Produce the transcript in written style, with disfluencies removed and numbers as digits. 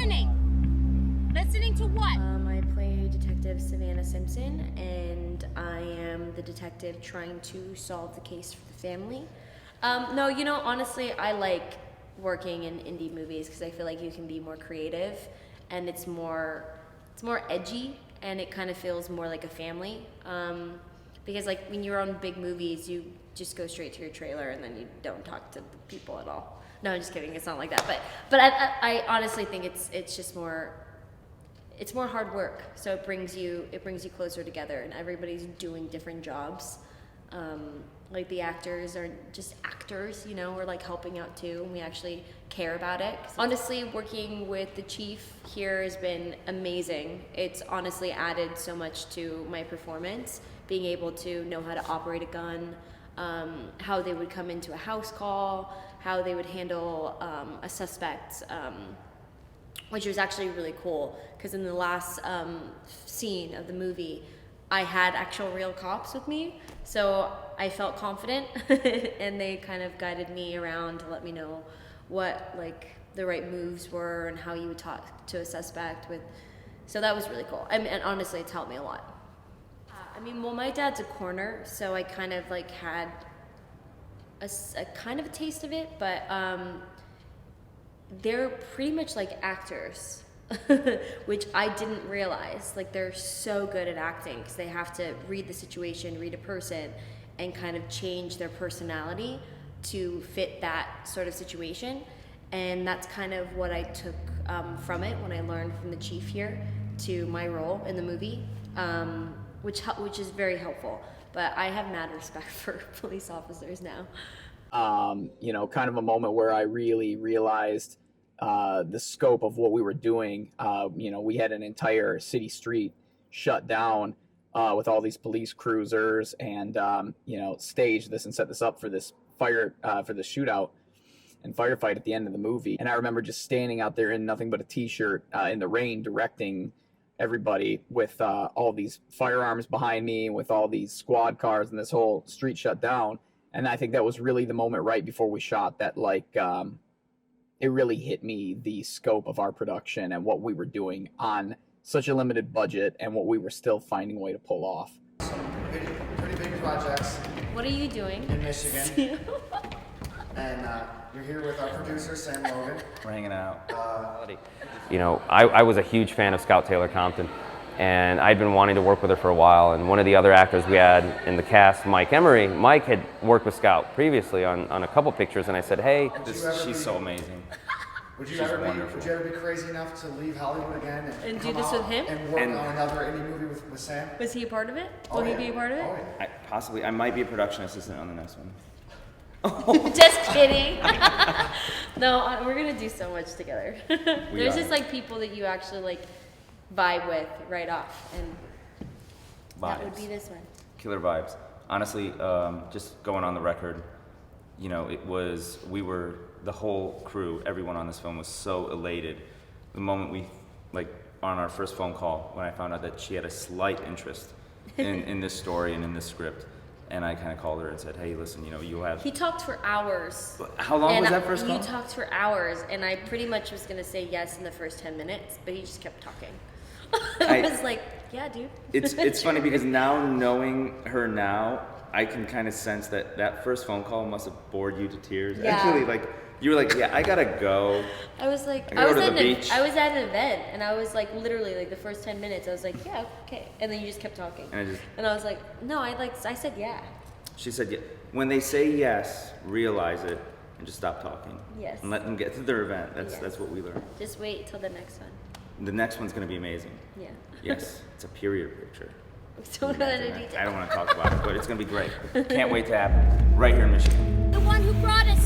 Listening. Listening to what? I play Detective Savannah Simpson, and I am the detective trying to solve the case for the family. No, you know, honestly, I like working in indie movies because I feel like you can be more creative, and it's more edgy, and it kind of feels more like a family. Because like when you're on big movies, you just go straight to your trailer and then you don't talk to the people at all. No, I'm just kidding. It's not like that. But I honestly think it's just more. It's more hard work, so it brings you closer together, and everybody's doing different jobs. Like the actors are just actors, you know, we're like helping out too, and we actually care about it. Honestly, working with the chief here has been amazing. It's honestly added so much to my performance, being able to know how to operate a gun, how they would come into a house call, how they would handle a suspect, which was actually really cool, because in the last scene of the movie, I had actual real cops with me, so I felt confident, and they kind of guided me around to let me know what like the right moves were and how you would talk to a suspect with. So that was really cool. I mean, and honestly, it's helped me a lot. Well, my dad's a coroner, so I kind of like had a kind of a taste of it, but they're pretty much like actors. Which I didn't realize. Like, they're so good at acting because they have to read the situation, read a person, and kind of change their personality to fit that sort of situation. And that's kind of what I took from it when I learned from the chief here to my role in the movie, which is very helpful. But I have mad respect for police officers now. You know, kind of a moment where I really realized the scope of what we were doing. You know, we had an entire city street shut down with all these police cruisers, and you know, staged this and set this up for this for the shootout and firefight at the end of the movie. And I remember just standing out there in nothing but a t-shirt in the rain, directing everybody with all these firearms behind me, with all these squad cars, and this whole street shut down. And I think that was really the moment right before we shot that, like, it really hit me, the scope of our production and what we were doing on such a limited budget and what we were still finding a way to pull off. Some pretty big projects. What are you doing? In Michigan. And you're here with our producer, Sam Logan. We're hanging out. You know, I was a huge fan of Scout Taylor-Compton, and I'd been wanting to work with her for a while. And one of the other actors we had in the cast, Mike Emery, Mike had worked with Scout previously on a couple pictures, and I said, hey, she's so amazing. Would you ever be crazy enough to leave Hollywood again and do this with him? And work on another indie movie with Sam? Was he a part of it? Will he be a part of it? Oh, yeah. Possibly. I might be a production assistant on the next one. Just kidding. No, we're gonna do so much together. There's just like people that you actually like vibe with right off, and that would be this one. Killer vibes. Honestly, just going on the record, you know, the whole crew, everyone on this film was so elated. The moment we, like, on our first phone call, when I found out that she had a slight interest in this story and in this script, and I kind of called her and said, hey, listen, you know, you have... He talked for hours. How long was that first call? He talked for hours, and I pretty much was going to say yes in the first 10 minutes, but he just kept talking. I was like, yeah, dude. It's funny because now, knowing her now, I can kind of sense that first phone call must have bored you to tears. Yeah. Actually, like, you were like, yeah, I gotta go. I was like, I was at an event, and I was like, literally, like the first 10 minutes, I was like, yeah, okay, and then you just kept talking, and I was like, no, I said yeah. She said, yeah. When they say yes, realize it and just stop talking. Yes. And let them get to their event. That's what we learned. Just wait till the next one. The next one's gonna be amazing. Yeah. Yes, it's a period picture. Don't go into detail. I don't want to talk about it, but it's gonna be great. Can't wait to happen. Right here in Michigan. The one who brought us